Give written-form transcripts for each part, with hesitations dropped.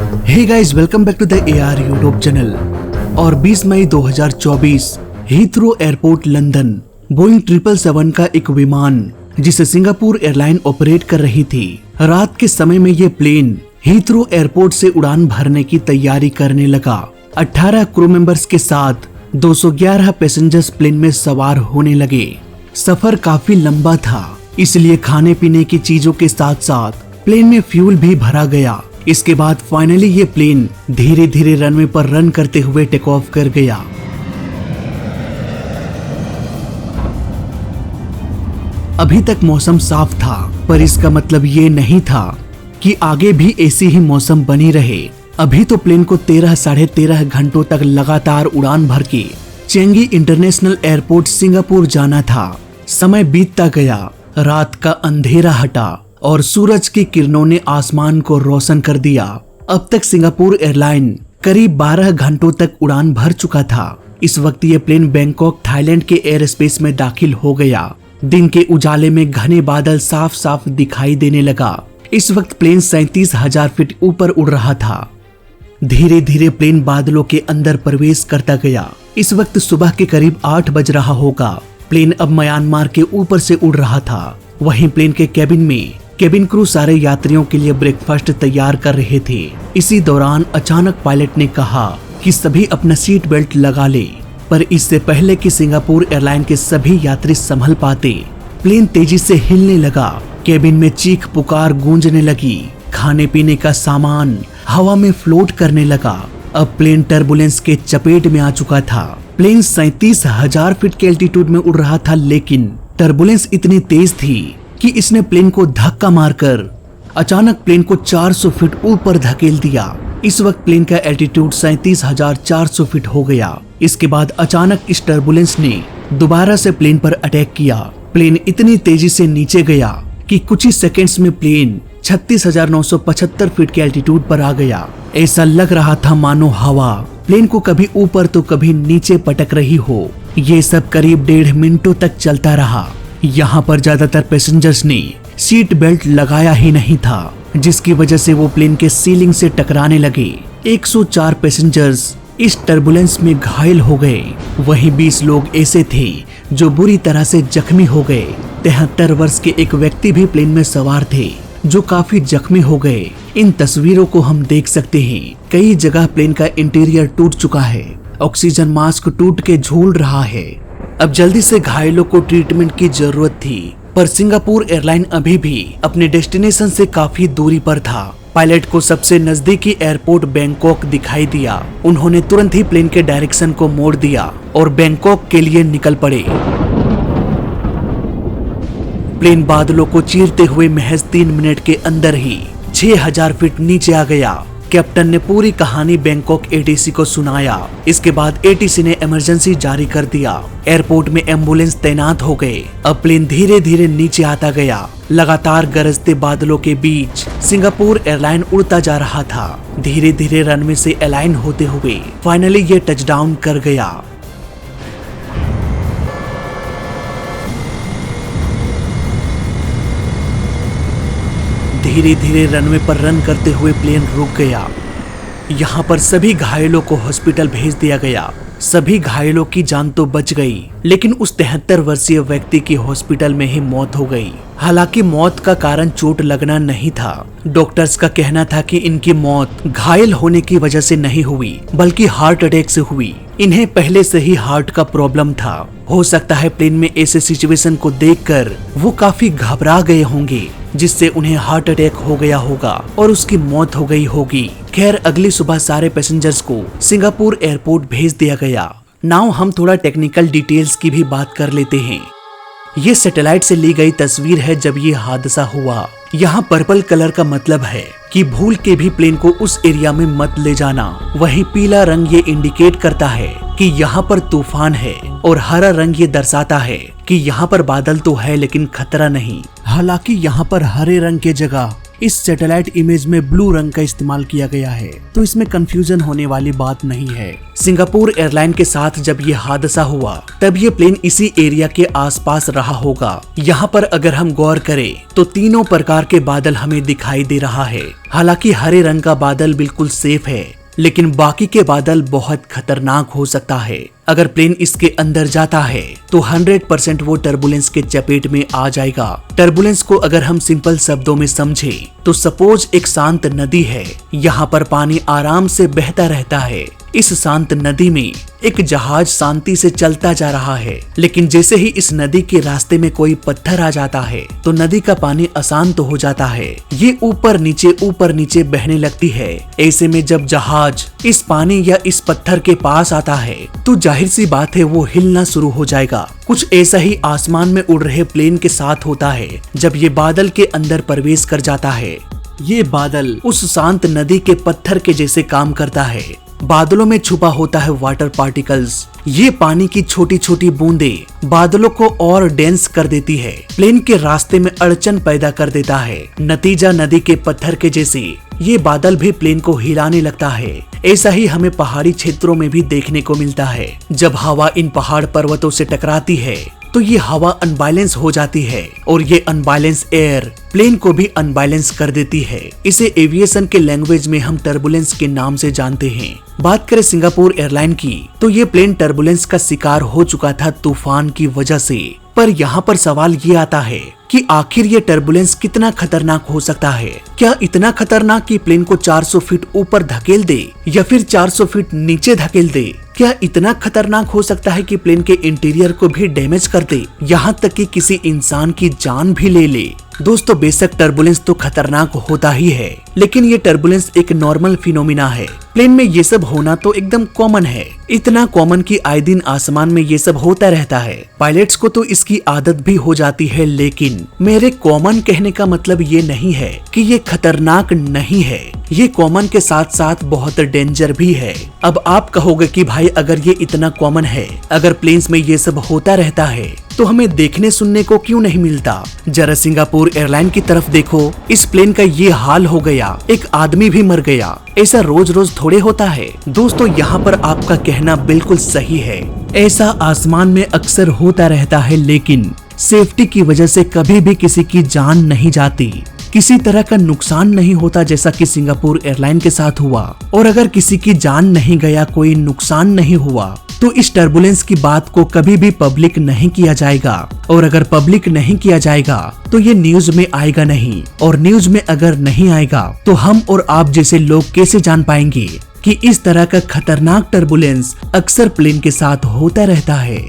Hey guys, welcome back to the AR YouTube channel. और 20 मई 2024 Heathrow airport London Boeing 777 का एक विमान जिसे सिंगापुर एयरलाइन ऑपरेट कर रही थी, रात के समय में ये प्लेन हीथ्रो एयरपोर्ट से उड़ान भरने की तैयारी करने लगा। 18 क्रू मेंबर्स के साथ 211 पैसेंजर्स प्लेन में सवार होने लगे। सफर काफी लंबा था, इसलिए खाने पीने की चीजों के साथ साथ प्लेन में फ्यूल भी भरा गया। इसके बाद फाइनली ये प्लेन धीरे धीरे रनवे पर रन करते हुए टेक ऑफ कर गया। अभी तक मौसम साफ था, पर इसका मतलब ये नहीं था कि आगे भी ऐसी ही मौसम बनी रहे। अभी तो प्लेन को 13 - 13.5 घंटों तक लगातार उड़ान भर के चेंगी इंटरनेशनल एयरपोर्ट सिंगापुर जाना था। समय बीतता गया, रात का अंधेरा हटा और सूरज की किरणों ने आसमान को रोशन कर दिया। अब तक सिंगापुर एयरलाइन करीब 12 घंटों तक उड़ान भर चुका था। इस वक्त ये प्लेन बैंकॉक थाईलैंड के एयर स्पेस में दाखिल हो गया। दिन के उजाले में घने बादल साफ साफ दिखाई देने लगा। इस वक्त प्लेन 37,000 फीट ऊपर उड़ रहा था। धीरे धीरे प्लेन बादलों के अंदर प्रवेश करता गया। इस वक्त सुबह के करीब 8 बज रहा होगा। प्लेन अब म्यांमार के ऊपर से उड़ रहा था। वहीं प्लेन के केबिन में केबिन क्रू सारे यात्रियों के लिए ब्रेकफास्ट तैयार कर रहे थे। इसी दौरान अचानक पायलट ने कहा कि सभी अपना सीट बेल्ट लगा ले, पर इससे पहले कि सिंगापुर एयरलाइन के सभी यात्री संभल पाते, प्लेन तेजी से हिलने लगा। केबिन में चीख पुकार गूंजने लगी। खाने पीने का सामान हवा में फ्लोट करने लगा। अब प्लेन टर्बुलेंस के चपेट में आ चुका था। प्लेन 37,000 फीट के एल्टीट्यूड में उड़ रहा था, लेकिन टर्बुलेंस इतनी तेज थी कि इसने प्लेन को धक्का मारकर अचानक प्लेन को 400 फीट ऊपर धकेल दिया। इस वक्त प्लेन का एल्टीट्यूड 37,400 फीट हो गया। इसके बाद अचानक इस टर्बुलेंस ने दोबारा से प्लेन पर अटैक किया। प्लेन इतनी तेजी से नीचे गया कि कुछ ही सेकेंड्स में प्लेन 36,975 फीट के एल्टीट्यूड पर आ गया। ऐसा लग रहा था मानो हवा प्लेन को कभी ऊपर तो कभी नीचे पटक रही हो। ये सब करीब 1.5 मिनटों तक चलता रहा। यहाँ पर ज्यादातर पैसेंजर्स ने सीट बेल्ट लगाया ही नहीं था, जिसकी वजह से वो प्लेन के सीलिंग से टकराने लगे। 104 पैसेंजर्स इस टर्बुलेंस में घायल हो गए। वहीं 20 लोग ऐसे थे जो बुरी तरह से जख्मी हो गए। 73 वर्ष के एक व्यक्ति भी प्लेन में सवार थे, जो काफी जख्मी हो गए। इन तस्वीरों को हम देख सकते हैं। कई जगह प्लेन का इंटीरियर टूट चुका है। ऑक्सीजन मास्क टूट के झूल रहा है। अब जल्दी से घायलों को ट्रीटमेंट की जरूरत थी, पर सिंगापुर एयरलाइन अभी भी अपने डेस्टिनेशन से काफी दूरी पर था। पायलट को सबसे नजदीकी एयरपोर्ट बैंकॉक दिखाई दिया। उन्होंने तुरंत ही प्लेन के डायरेक्शन को मोड़ दिया और बैंकॉक के लिए निकल पड़े। प्लेन बादलों को चीरते हुए महज 3 मिनट के अंदर ही 6,000 फीट नीचे आ गया। कैप्टन ने पूरी कहानी बैंकॉक ATC को सुनाया। इसके बाद ATC ने इमरजेंसी जारी कर दिया। एयरपोर्ट में एम्बुलेंस तैनात हो गए। अब प्लेन धीरे धीरे नीचे आता गया। लगातार गरजते बादलों के बीच सिंगापुर एयरलाइन उड़ता जा रहा था। धीरे धीरे रनवे से अलाइन होते हुए फाइनली ये टचडाउन कर गया। धीरे धीरे रनवे पर रन करते हुए प्लेन रुक गया। यहाँ पर सभी घायलों को हॉस्पिटल भेज दिया गया। सभी घायलों की जान तो बच गई, लेकिन उस 73 वर्षीय व्यक्ति की हॉस्पिटल में ही मौत हो गई। हालांकि मौत का कारण चोट लगना नहीं था। डॉक्टर्स का कहना था कि इनकी मौत घायल होने की वजह से नहीं हुई, बल्कि हार्ट अटैक से हुई। इन्हें पहले से ही हार्ट का प्रॉब्लम था। हो सकता है प्लेन में ऐसे सिचुएशन को देखकर वो काफी घबरा गए होंगे, जिससे उन्हें हार्ट अटैक हो गया होगा और उसकी मौत हो गई होगी। खैर, अगली सुबह सारे पैसेंजर्स को सिंगापुर एयरपोर्ट भेज दिया गया। नाउ हम थोड़ा टेक्निकल डिटेल्स की भी बात कर लेते हैं। ये सैटेलाइट से ली गई तस्वीर है जब ये हादसा हुआ। यहाँ पर्पल कलर का मतलब है कि भूल के भी प्लेन को उस एरिया में मत ले जाना। वही पीला रंग ये इंडिकेट करता है कि यहाँ पर तूफान है, और हरा रंग ये दर्शाता है कि यहाँ पर बादल तो है लेकिन खतरा नहीं। हालांकि यहाँ पर हरे रंग के जगह इस सैटेलाइट इमेज में ब्लू रंग का इस्तेमाल किया गया है, तो इसमें कंफ्यूजन होने वाली बात नहीं है। सिंगापुर एयरलाइन के साथ जब ये हादसा हुआ तब ये प्लेन इसी एरिया के आसपास रहा होगा। यहाँ पर अगर हम गौर करें तो तीनों प्रकार के बादल हमें दिखाई दे रहा है। हालांकि हरे रंग का बादल बिल्कुल सेफ है, लेकिन बाकी के बादल बहुत खतरनाक हो सकता है। अगर प्लेन इसके अंदर जाता है तो 100% वो टर्बुलेंस के चपेट में आ जाएगा। टर्बुलेंस को अगर हम सिंपल शब्दों में समझे तो सपोज एक शांत नदी है, यहाँ पर पानी आराम से बहता रहता है। इस शांत नदी में एक जहाज शांति से चलता जा रहा है, लेकिन जैसे ही इस नदी के रास्ते में कोई पत्थर आ जाता है तो नदी का पानी अशांत हो जाता है। ये ऊपर नीचे बहने लगती है। ऐसे में जब जहाज इस पानी या इस पत्थर के पास आता है तो जाहिर सी बात है वो हिलना शुरू हो जाएगा। कुछ ऐसा ही आसमान में उड़ रहे प्लेन के साथ होता है जब ये बादल के अंदर प्रवेश कर जाता है। ये बादल उस शांत नदी के पत्थर के जैसे काम करता है। बादलों में छुपा होता है वाटर पार्टिकल्स। ये पानी की छोटी छोटी बूंदें बादलों को और डेंस कर देती है, प्लेन के रास्ते में अड़चन पैदा कर देता है। नतीजा नदी के पत्थर के जैसे ये बादल भी प्लेन को हिलाने लगता है। ऐसा ही हमें पहाड़ी क्षेत्रों में भी देखने को मिलता है। जब हवा इन पहाड़ पर्वतों से टकराती है तो ये हवा अनबैलेंस हो जाती है और ये अनबैलेंस एयर प्लेन को भी अनबैलेंस कर देती है। इसे एविएशन के लैंग्वेज में हम टर्बुलेंस के नाम से जानते हैं। बात करें सिंगापुर एयरलाइन की तो ये प्लेन टर्बुलेंस का शिकार हो चुका था तूफान की वजह से। पर यहाँ पर सवाल ये आता है कि आखिर ये टर्बुलेंस कितना खतरनाक हो सकता है? क्या इतना खतरनाक कि प्लेन को 400 फीट ऊपर धकेल दे या फिर 400 फीट नीचे धकेल दे? क्या इतना खतरनाक हो सकता है कि प्लेन के इंटीरियर को भी डैमेज कर दे, यहाँ तक कि किसी इंसान की जान भी ले ले? दोस्तों, बेशक टर्बुलेंस तो खतरनाक होता ही है, लेकिन ये टर्बुलेंस एक नॉर्मल फिनोमिना है। प्लेन में ये सब होना तो एकदम कॉमन है। इतना कॉमन कि आए दिन आसमान में ये सब होता रहता है। पायलट्स को तो इसकी आदत भी हो जाती है, लेकिन मेरे कॉमन कहने का मतलब ये नहीं है कि ये खतरनाक नहीं है। ये कॉमन के साथ साथ बहुत डेंजर भी है। अब आप कहोगे कि भाई अगर ये इतना कॉमन है, अगर प्लेन्स में ये सब होता रहता है तो हमें देखने सुनने को क्यों नहीं मिलता? जरा सिंगापुर एयरलाइन की तरफ देखो, इस प्लेन का ये हाल हो गया, एक आदमी भी मर गया। ऐसा रोज रोज थोड़े होता है। दोस्तों, यहाँ पर आपका कहना बिल्कुल सही है। ऐसा आसमान में अक्सर होता रहता है, लेकिन सेफ्टी की वजह से कभी भी किसी की जान नहीं जाती, किसी तरह का नुकसान नहीं होता, जैसा कि सिंगापुर एयरलाइन के साथ हुआ। और अगर किसी की जान नहीं गया, कोई नुकसान नहीं हुआ, तो इस टर्बुलेंस की बात को कभी भी पब्लिक नहीं किया जाएगा। और अगर पब्लिक नहीं किया जाएगा तो ये न्यूज में आएगा नहीं, और न्यूज में अगर नहीं आएगा तो हम और आप जैसे लोग कैसे जान पाएंगे कि इस तरह का खतरनाक टर्बुलेंस अक्सर प्लेन के साथ होता रहता है?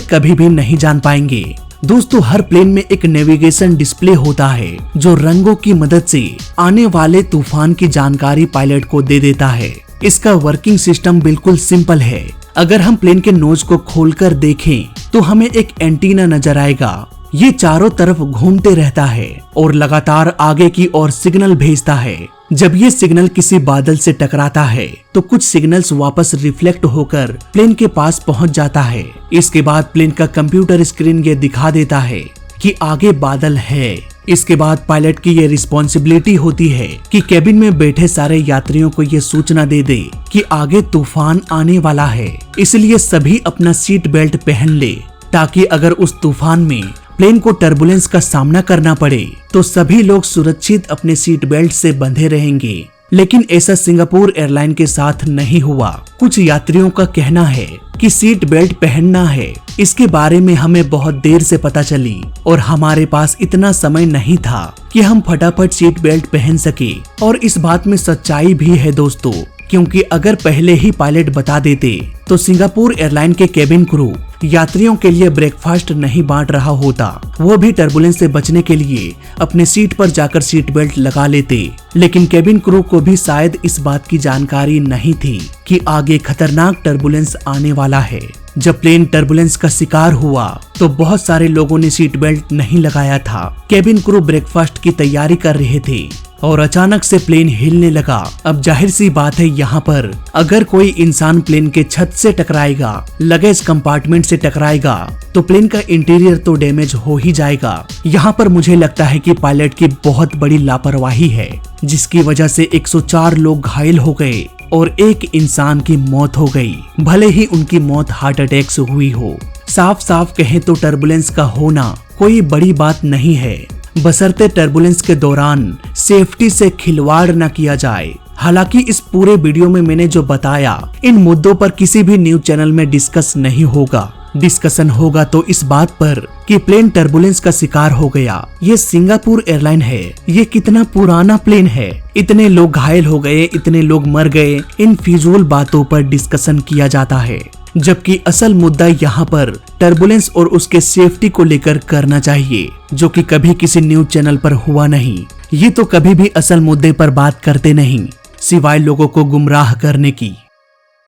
कभी भी नहीं जान पाएंगे। दोस्तों, हर प्लेन में एक नेविगेशन डिस्प्ले होता है जो रंगों की मदद से आने वाले तूफान की जानकारी पायलट को दे देता है। इसका वर्किंग सिस्टम बिल्कुल सिंपल है। अगर हम प्लेन के नोज को खोलकर देखें तो हमें एक एंटीना नजर आएगा। ये चारों तरफ घूमते रहता है और लगातार आगे की ओर सिग्नल भेजता है। जब ये सिग्नल किसी बादल से टकराता है तो कुछ सिग्नल्स वापस रिफ्लेक्ट होकर प्लेन के पास पहुंच जाता है। इसके बाद प्लेन का कंप्यूटर स्क्रीन ये दिखा देता है कि आगे बादल है। इसके बाद पायलट की ये रिस्पॉन्सिबिलिटी होती है कि केबिन में बैठे सारे यात्रियों को ये सूचना दे दे कि आगे तूफान आने वाला है, इसलिए सभी अपना सीट बेल्ट पहन ले, ताकि अगर उस तूफान में प्लेन को टर्बुलेंस का सामना करना पड़े तो सभी लोग सुरक्षित अपने सीट बेल्ट से बंधे रहेंगे। लेकिन ऐसा सिंगापुर एयरलाइन के साथ नहीं हुआ। कुछ यात्रियों का कहना है कि सीट बेल्ट पहनना है, इसके बारे में हमें बहुत देर से पता चली और हमारे पास इतना समय नहीं था कि हम फटाफट सीट बेल्ट पहन सके। और इस बात में सच्चाई भी है दोस्तों, क्योंकि अगर पहले ही पायलट बता देते तो सिंगापुर एयरलाइन के केबिन क्रू यात्रियों के लिए ब्रेकफास्ट नहीं बांट रहा होता, वो भी टर्बुलेंस से बचने के लिए अपने सीट पर जाकर सीट बेल्ट लगा लेते। लेकिन केबिन क्रू को भी शायद इस बात की जानकारी नहीं थी कि आगे खतरनाक टर्बुलेंस आने वाला है। जब प्लेन टर्बुलेंस का शिकार हुआ तो बहुत सारे लोगों ने सीट बेल्ट नहीं लगाया था। केबिन क्रू ब्रेकफास्ट की तैयारी कर रहे थे और अचानक से प्लेन हिलने लगा। अब जाहिर सी बात है यहाँ पर अगर कोई इंसान प्लेन के छत से टकराएगा, लगेज कंपार्टमेंट से टकराएगा, तो प्लेन का इंटीरियर तो डैमेज हो ही जाएगा। यहाँ पर मुझे लगता है कि पायलट की बहुत बड़ी लापरवाही है, जिसकी वजह से 104 लोग घायल हो गए और एक इंसान की मौत हो गई, भले ही उनकी मौत हार्ट अटैक से हुई हो। साफ साफ कहें तो टर्बुलेंस का होना कोई बड़ी बात नहीं है, बशर्ते टर्बुलेंस के दौरान सेफ्टी से खिलवाड़ न किया जाए। हालांकि इस पूरे वीडियो में मैंने जो बताया, इन मुद्दों पर किसी भी न्यूज चैनल में डिस्कस नहीं होगा। डिस्कशन होगा तो इस बात पर कि प्लेन टर्बुलेंस का शिकार हो गया। ये सिंगापुर एयरलाइन है, ये कितना पुराना प्लेन है, इतने लोग घायल हो गए, इतने लोग मर गए, इन फिजूल बातों पर डिस्कशन किया जाता है, जबकि असल मुद्दा यहाँ पर टर्बुलेंस और उसके सेफ्टी को लेकर करना चाहिए, जो कि कभी किसी न्यूज चैनल पर हुआ नहीं। ये तो कभी भी असल मुद्दे पर बात करते नहीं, सिवाय लोगों को गुमराह करने की।